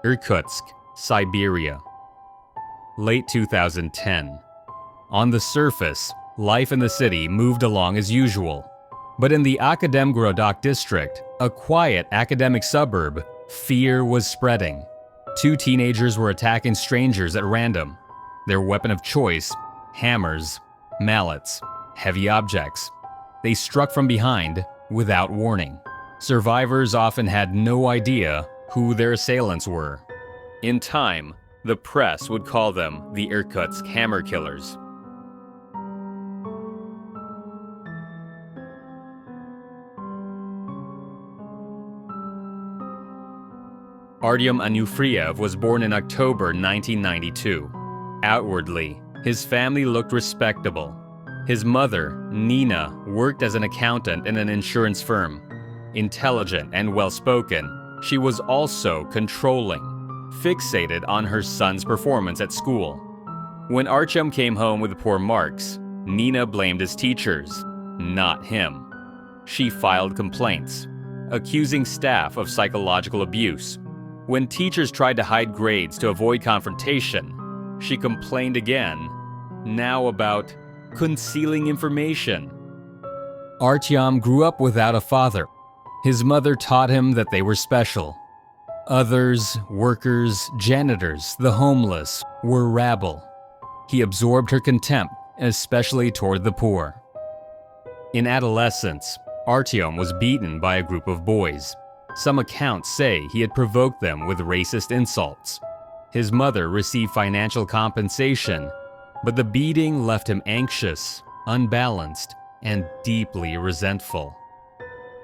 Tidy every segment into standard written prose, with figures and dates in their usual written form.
Irkutsk, Siberia. Late 2010. On the surface, life in the city moved along as usual. But in the Akademgorodok district, a quiet academic suburb, fear was spreading. 2 teenagers were attacking strangers at random. Their weapon of choice, hammers, mallets, heavy objects. They struck from behind without warning. Survivors often had no idea who their assailants were. In time, the press would call them the Irkutsk Hammer Killers. Artyom Anufriev was born in October 1992. Outwardly, his family looked respectable. His mother, Nina, worked as an accountant in an insurance firm. Intelligent and well-spoken, she was also controlling, fixated on her son's performance at school. When Artyom came home with poor marks, Nina blamed his teachers, not him. She filed complaints, accusing staff of psychological abuse. When teachers tried to hide grades to avoid confrontation, she complained again, now about concealing information. Artyom grew up without a father. His mother taught him that they were special. Others, workers, janitors, the homeless, were rabble. He absorbed her contempt, especially toward the poor. In adolescence, Artyom was beaten by a group of boys. Some accounts say he had provoked them with racist insults. His mother received financial compensation, but the beating left him anxious, unbalanced, and deeply resentful.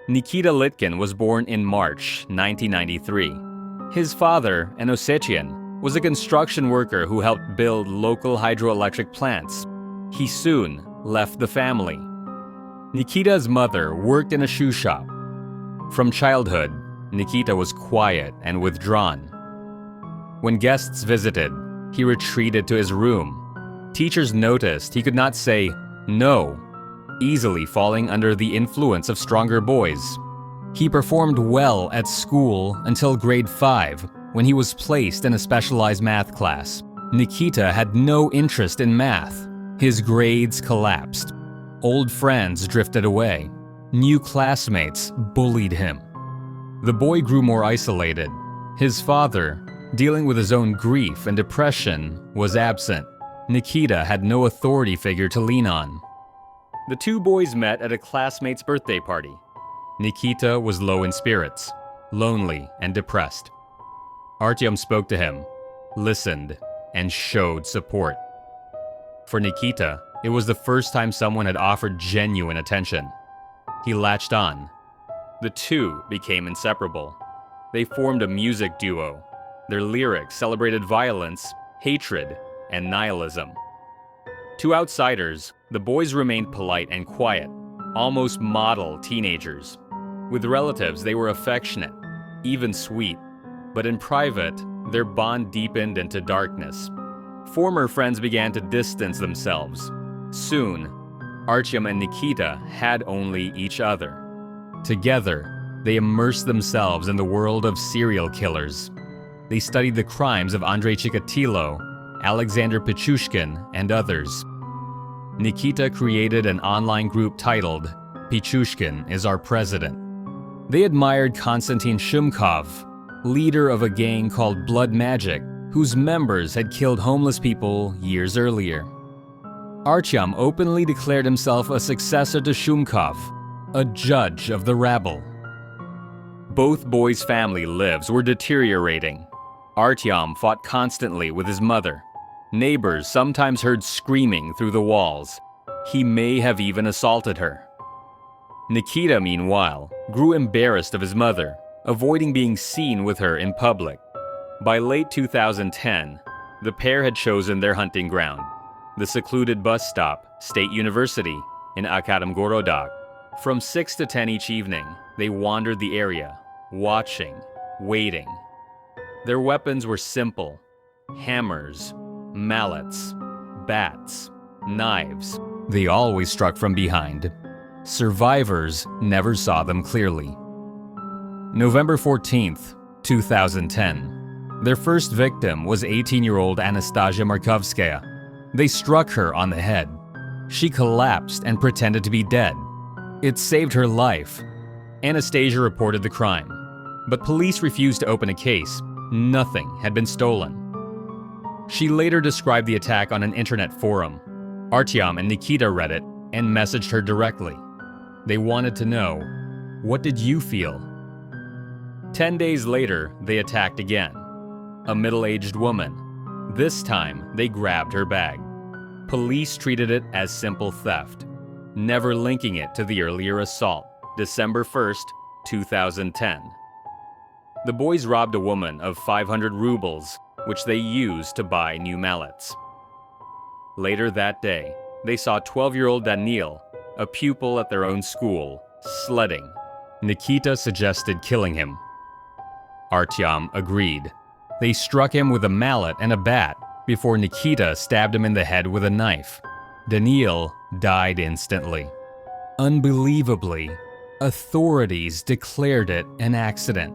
Nikita Litkin was born in March 1993. His father, an Ossetian, was a construction worker who helped build local hydroelectric plants. He soon left the family. Nikita's mother worked in a shoe shop. From childhood, Nikita was quiet and withdrawn. When guests visited, he retreated to his room. Teachers noticed he could not say no, easily falling under the influence of stronger boys. He performed well at school until grade 5, when he was placed in a specialized math class. Nikita had no interest in math. His grades collapsed. Old friends drifted away. New classmates bullied him. The boy grew more isolated. His father, dealing with his own grief and depression, was absent. Nikita had no authority figure to lean on. The 2 boys met at a classmate's birthday party. Nikita was low in spirits, lonely and depressed. Artyom spoke to him, listened, and showed support. For Nikita, it was the first time someone had offered genuine attention. He latched on. The 2 became inseparable. They formed a music duo. Their lyrics celebrated violence, hatred, and nihilism. To outsiders, the boys remained polite and quiet, almost model teenagers. With relatives, they were affectionate, even sweet. But in private, their bond deepened into darkness. Former friends began to distance themselves. Soon, Artyom and Nikita had only each other. Together, they immersed themselves in the world of serial killers. They studied the crimes of Andrei Chikatilo, Alexander Pichushkin, and others. Nikita created an online group titled "Pichushkin is Our President." They admired Konstantin Shumkov, leader of a gang called Blood Magic, whose members had killed homeless people years earlier. Artyom openly declared himself a successor to Shumkov, a judge of the rabble. Both boys' family lives were deteriorating. Artyom fought constantly with his mother. Neighbors sometimes heard screaming through the walls. He may have even assaulted her. Nikita, meanwhile, grew embarrassed of his mother, avoiding being seen with her in public. By late 2010, the pair had chosen their hunting ground, the secluded bus stop, State University, in Akademgorodok. From 6 to 10 each evening, they wandered the area, watching, waiting. Their weapons were simple: hammers, mallets, bats, knives. They always struck from behind. Survivors never saw them clearly. November 14th, 2010. Their first victim was 18-year-old Anastasia Markovskaya. They struck her on the head. She collapsed and pretended to be dead. It saved her life. Anastasia reported the crime, but police refused to open a case. Nothing had been stolen. She later described the attack on an internet forum. Artyom and Nikita read it and messaged her directly. They wanted to know, "What did you feel?" 10 days later, they attacked again. A middle-aged woman. This time, they grabbed her bag. Police treated it as simple theft, never linking it to the earlier assault, December 1st, 2010. The boys robbed a woman of 500 rubles, which they used to buy new mallets. Later that day, they saw 12-year-old Daniil, a pupil at their own school, sledding. Nikita suggested killing him. Artyom agreed. They struck him with a mallet and a bat before Nikita stabbed him in the head with a knife. Daniil died instantly. Unbelievably, authorities declared it an accident,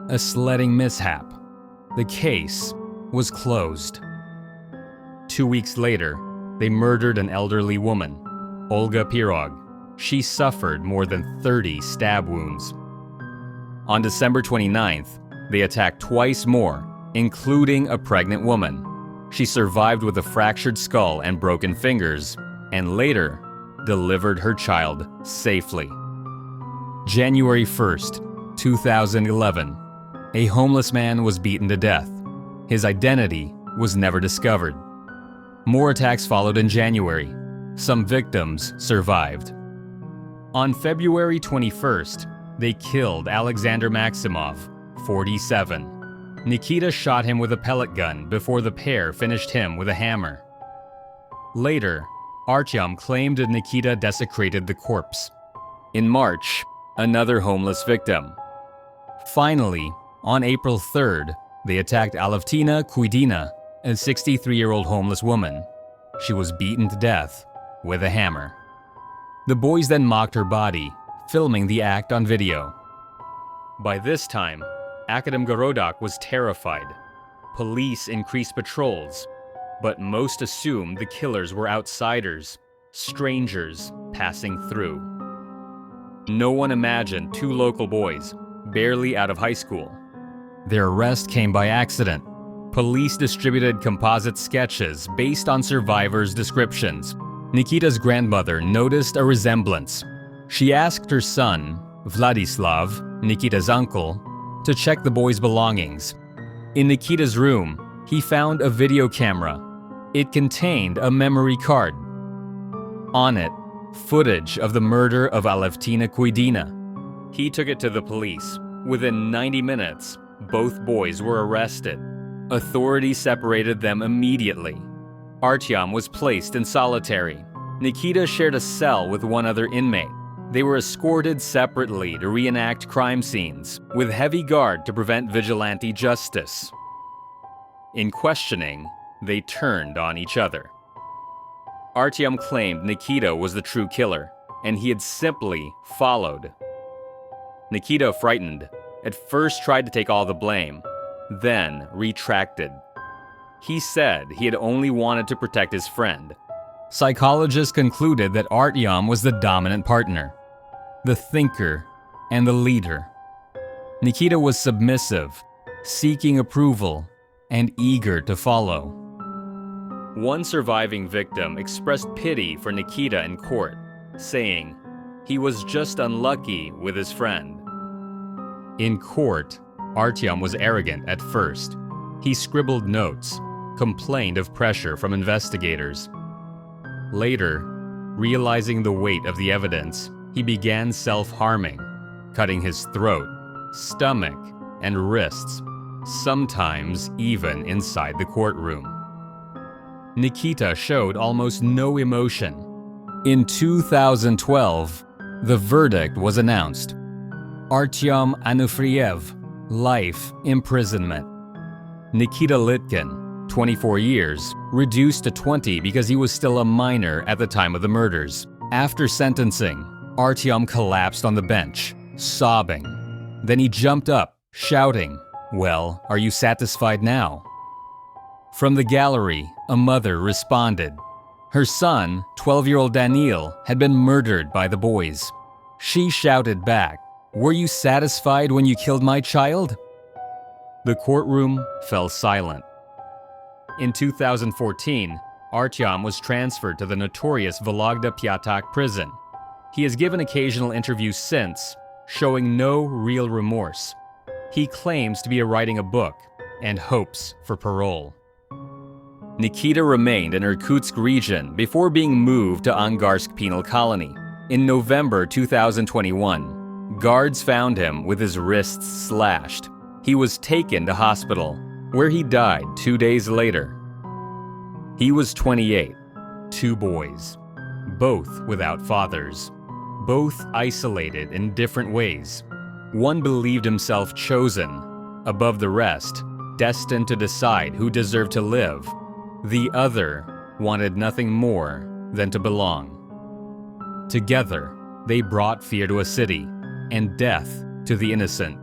a sledding mishap. The case was closed. 2 weeks later, they murdered an elderly woman, Olga Pirog. She suffered more than 30 stab wounds. On December 29th, they attacked twice more, including a pregnant woman. She survived with a fractured skull and broken fingers, and later delivered her child safely. January 1st, 2011, a homeless man was beaten to death. His identity was never discovered. More attacks followed in January. Some victims survived. On February 21st, they killed Alexander Maximov, 47. Nikita shot him with a pellet gun before the pair finished him with a hammer. Later, Artyom claimed that Nikita desecrated the corpse. In March, another homeless victim. Finally, on April 3rd, they attacked Alevtina Kuidina, a 63-year-old homeless woman. She was beaten to death with a hammer. The boys then mocked her body, filming the act on video. By this time, Akademgorodok was terrified. Police increased patrols, but most assumed the killers were outsiders, strangers passing through. No one imagined two local boys, barely out of high school. Their arrest came by accident. Police distributed composite sketches based on survivors' descriptions. Nikita's grandmother noticed a resemblance. She asked her son, Vladislav, Nikita's uncle, to check the boys' belongings. In Nikita's room, he found a video camera. It contained a memory card. On it, footage of the murder of Alevtina Kuidina. He took it to the police. Within 90 minutes, both boys were arrested. Authorities separated them immediately. Artyom was placed in solitary. Nikita shared a cell with one other inmate. They were escorted separately to reenact crime scenes, with heavy guard to prevent vigilante justice. In questioning, they turned on each other. Artyom claimed Nikita was the true killer, and he had simply followed. Nikita, frightened, at first tried to take all the blame, then retracted. He said he had only wanted to protect his friend. Psychologists concluded that Artyom was the dominant partner, the thinker, and the leader. Nikita was submissive, seeking approval, and eager to follow. One surviving victim expressed pity for Nikita in court, saying he was just unlucky with his friend. In court, Artyom was arrogant at first. He scribbled notes, complained of pressure from investigators. Later, realizing the weight of the evidence, he began self-harming, cutting his throat, stomach, and wrists, sometimes even inside the courtroom. Nikita showed almost no emotion. In 2012, the verdict was announced. Artyom Anufriev, life imprisonment. Nikita Litkin, 24 years, reduced to 20 because he was still a minor at the time of the murders. After sentencing, Artyom collapsed on the bench, sobbing. Then he jumped up, shouting, Well, are you satisfied now? From the gallery, a mother responded. Her son, 12-year-old Daniil, had been murdered by the boys. She shouted back, "Were you satisfied when you killed my child?" The courtroom fell silent. In 2014, Artyom was transferred to the notorious Vologda Pyatak prison. He has given occasional interviews since, showing no real remorse. He claims to be writing a book and hopes for parole. Nikita remained in Irkutsk region before being moved to Angarsk penal colony. In November 2021, guards found him with his wrists slashed. He was taken to hospital, where he died 2 days later. He was 28, 2 boys, both without fathers, both isolated in different ways. One believed himself chosen, above the rest, destined to decide who deserved to live. The other wanted nothing more than to belong. Together, they brought fear to a city and death to the innocent.